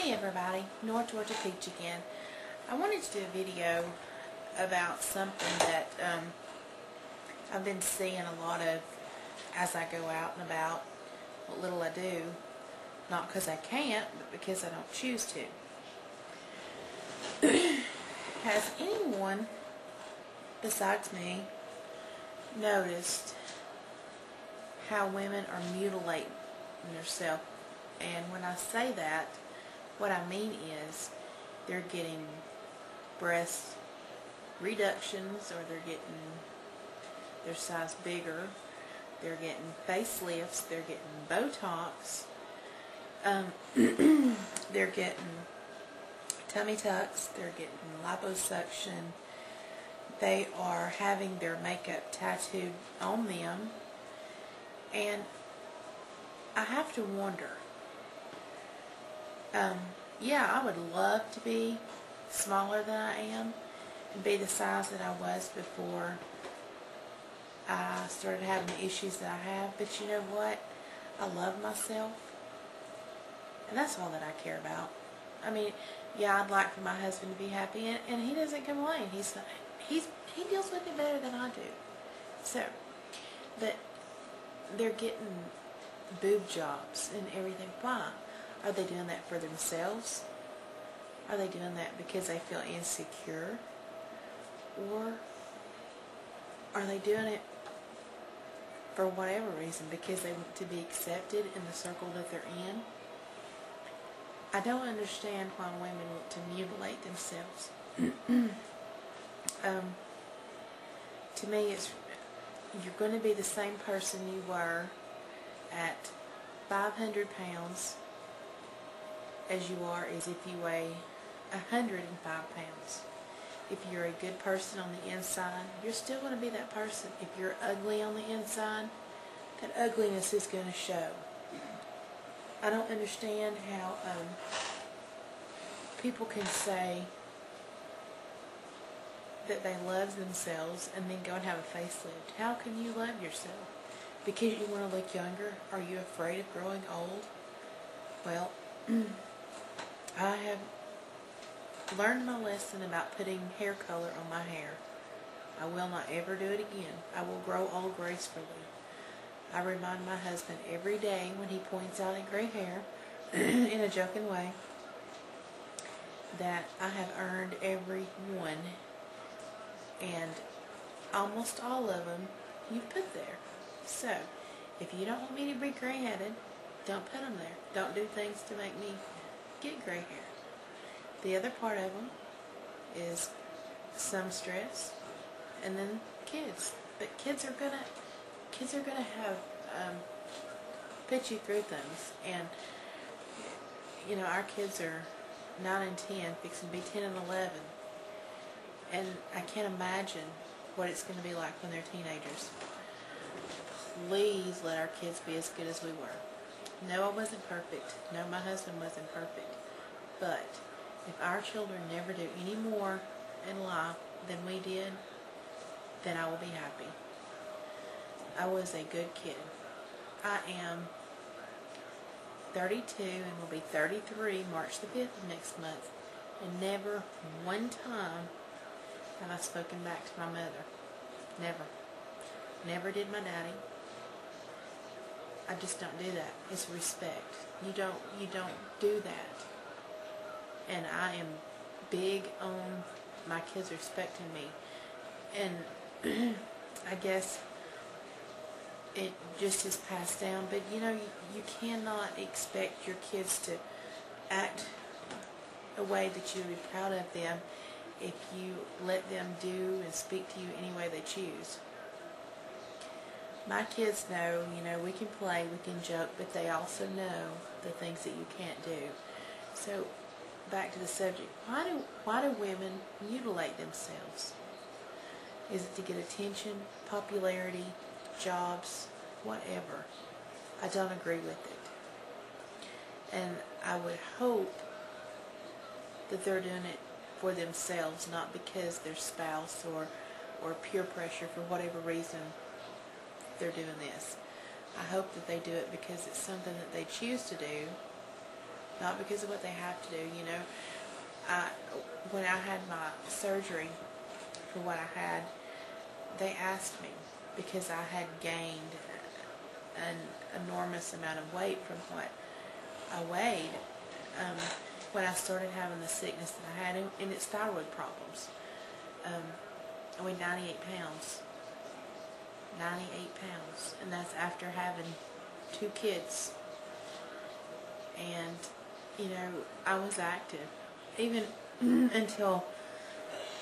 Hey everybody, North Georgia Peach again. I wanted to do a video about something that I've been seeing a lot of as I go out and about, what little I do, not because I can't, but because I don't choose to. Has anyone besides me noticed how women are mutilating themselves? And when I say that, what I mean is they're getting breast reductions, or they're getting their size bigger, they're getting facelifts, they're getting Botox, they're getting tummy tucks, they're getting liposuction, they are having their makeup tattooed on them, and I have to wonder, yeah, I would love to be smaller than I am and be the size that I was before I started having the issues that I have. But you know what? I love myself, and that's all that I care about. I mean, yeah, I'd like for my husband to be happy, and he doesn't complain. He deals with it better than I do. So, but they're getting boob jobs and everything. Why? Are they doing that for themselves? Are they doing that because they feel insecure? Or are they doing it for whatever reason, because they want to be accepted in the circle that they're in? I don't understand why women want to mutilate themselves. To me, you're going to be the same person you were at 500 pounds as you are as if you weigh 105 pounds. If you're a good person on the inside, you're still going to be that person. If you're ugly on the inside, that ugliness is going to show. I don't understand how people can say that they love themselves and then go and have a facelift. How can you love yourself? Because you want to look younger? Are you afraid of growing old? Well, I have learned my lesson about putting hair color on my hair. I will not ever do it again. I will grow old gracefully. I remind my husband every day when he points out a gray hair in a joking way that I have earned every one, and almost all of them you've put there. So, if you don't want me to be gray-headed, don't put them there. Don't do things to make me get gray hair. The other part of them is some stress, and then kids. But kids are gonna have put you through things, and you know, our kids are 9 and 10, fixing to be 10 and 11, and I can't imagine what it's going to be like when they're teenagers. Please let our kids be as good as we were. No, I wasn't perfect. No, my husband wasn't perfect. But if our children never do any more in life than we did, then I will be happy. I was a good kid. I am 32 and will be 33 March the 5th of next month. And never one time have I spoken back to my mother. Never. Never did my daddy. I just don't do that. It's respect. You don't do that. And I am big on my kids respecting me. And I guess it just is passed down. But you know, you cannot expect your kids to act a way that you would be proud of them if you let them do and speak to you any way they choose. My kids know, you know, we can play, we can joke, but they also know the things that you can't do. So, back to the subject. Why do women mutilate themselves? Is it to get attention, popularity, jobs, whatever? I don't agree with it. And I would hope that they're doing it for themselves, not because their spouse or peer pressure, for whatever reason they're doing this. I hope that they do it because it's something that they choose to do, not because of what they have to do. You know, when I had my surgery for what I had, they asked me, because I had gained an enormous amount of weight from what I weighed, when I started having the sickness that I had, and it's thyroid problems. I weighed 98 pounds. 98 pounds. And that's after having 2 kids. And, you know, I was active. Even until,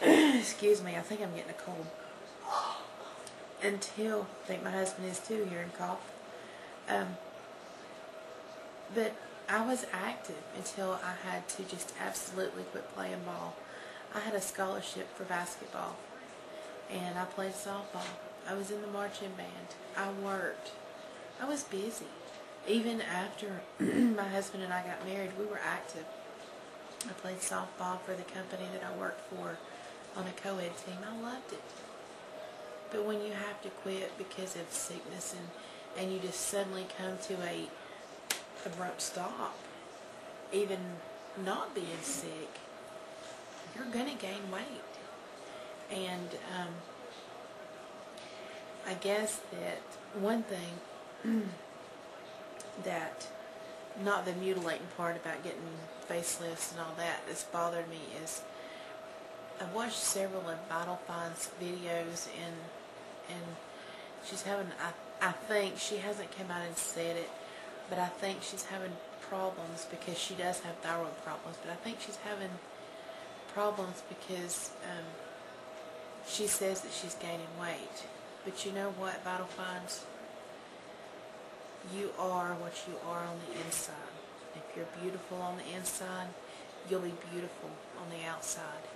excuse me, I think I'm getting a cold. Until, I think my husband is too, hearing cough. But I was active until I had to just absolutely quit playing ball. I had a scholarship for basketball, and I played softball. I was in the marching band. I worked. I was busy. Even after my husband and I got married, we were active. I played softball for the company that I worked for on a co-ed team. I loved it. But when you have to quit because of sickness and you just suddenly come to a abrupt stop, even not being sick, you're going to gain weight. And I guess that one thing that, not the mutilating part about getting facelifts and all that, that's bothered me is I've watched several of Vital Fine's videos, and she's having, I think, she hasn't come out and said it, but I think she's having problems because she does have thyroid problems, but I think she's having problems because she says that she's gaining weight. But you know what, Vital Fines? You are what you are on the inside. If you're beautiful on the inside, you'll be beautiful on the outside.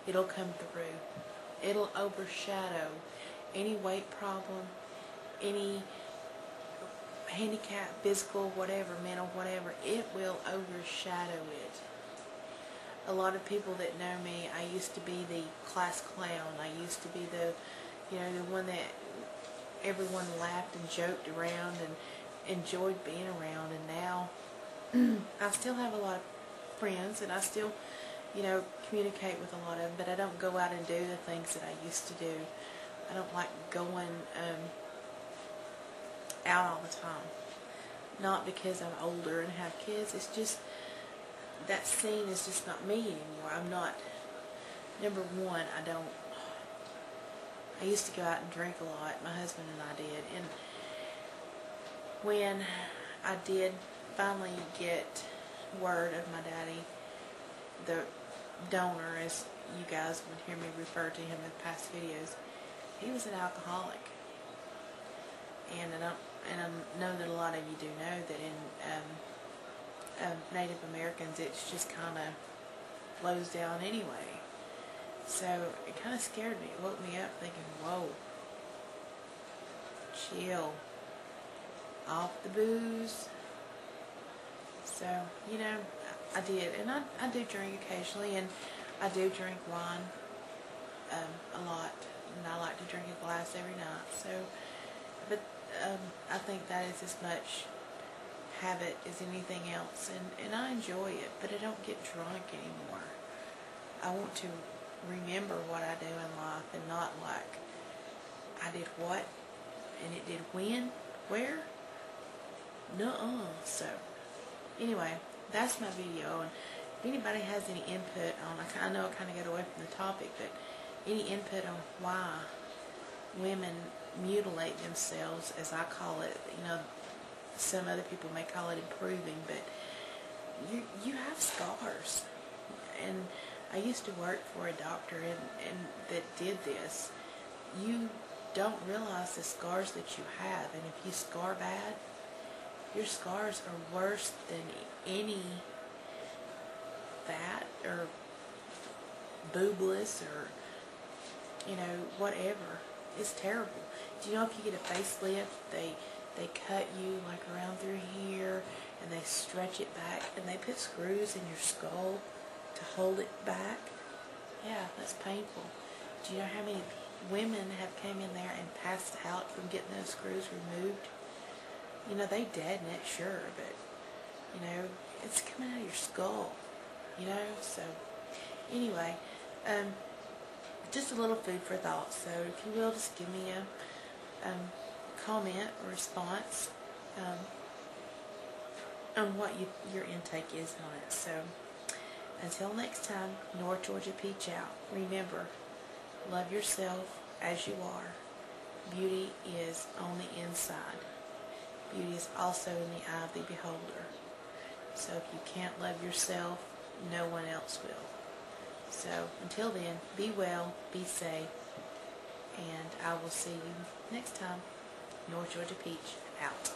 It'll come through. It'll overshadow any weight problem, any handicap, physical, whatever, mental, whatever. It will overshadow it. A lot of people that know me, I used to be the class clown. I used to be the, the one that everyone laughed and joked around and enjoyed being around. And now I still have a lot of friends, and I still, communicate with a lot of them, but I don't go out and do the things that I used to do. I don't like going out all the time. Not because I'm older and have kids. It's just that scene is just not me anymore. I'm not. Number one, I used to go out and drink a lot. My husband and I did. And when I did finally get word of my daddy, the donor, as you guys would hear me refer to him in past videos, he was an alcoholic. And I know that a lot of you do know that in Native Americans, it's just kind of flows down anyway. So it kind of scared me. It woke me up thinking, whoa, chill, off the booze. So, I did. And I do drink occasionally, and I do drink wine a lot. And I like to drink a glass every night. So, but I think that is as much habit as anything else. And I enjoy it, but I don't get drunk anymore. I want to remember what I do in life and not like I did what and it did when, where. Nuh-uh. So anyway, that's my video, and if anybody has any input on, I know I kind of got away from the topic, but any input on why women mutilate themselves, as I call it, some other people may call it improving, but you have scars. And I used to work for a doctor and that did this. You don't realize the scars that you have, and if you scar bad, your scars are worse than any fat or boobless or whatever. It's terrible. Do you know if you get a facelift, they cut you like around through here, and they stretch it back, and they put screws in your skull to hold it back? Yeah, that's painful. Do you know how many women have came in there and passed out from getting those screws removed? They deaden it, sure, but You know, it's coming out of your skull. You know, so anyway, just a little food for thought. So if you will, just give me a comment or response on what your intake is on it. So until next time, North Georgia Peach out. Remember, love yourself as you are. Beauty is on the inside. Beauty is also in the eye of the beholder. So if you can't love yourself, no one else will. So until then, be well, be safe, and I will see you next time. North Georgia Peach out.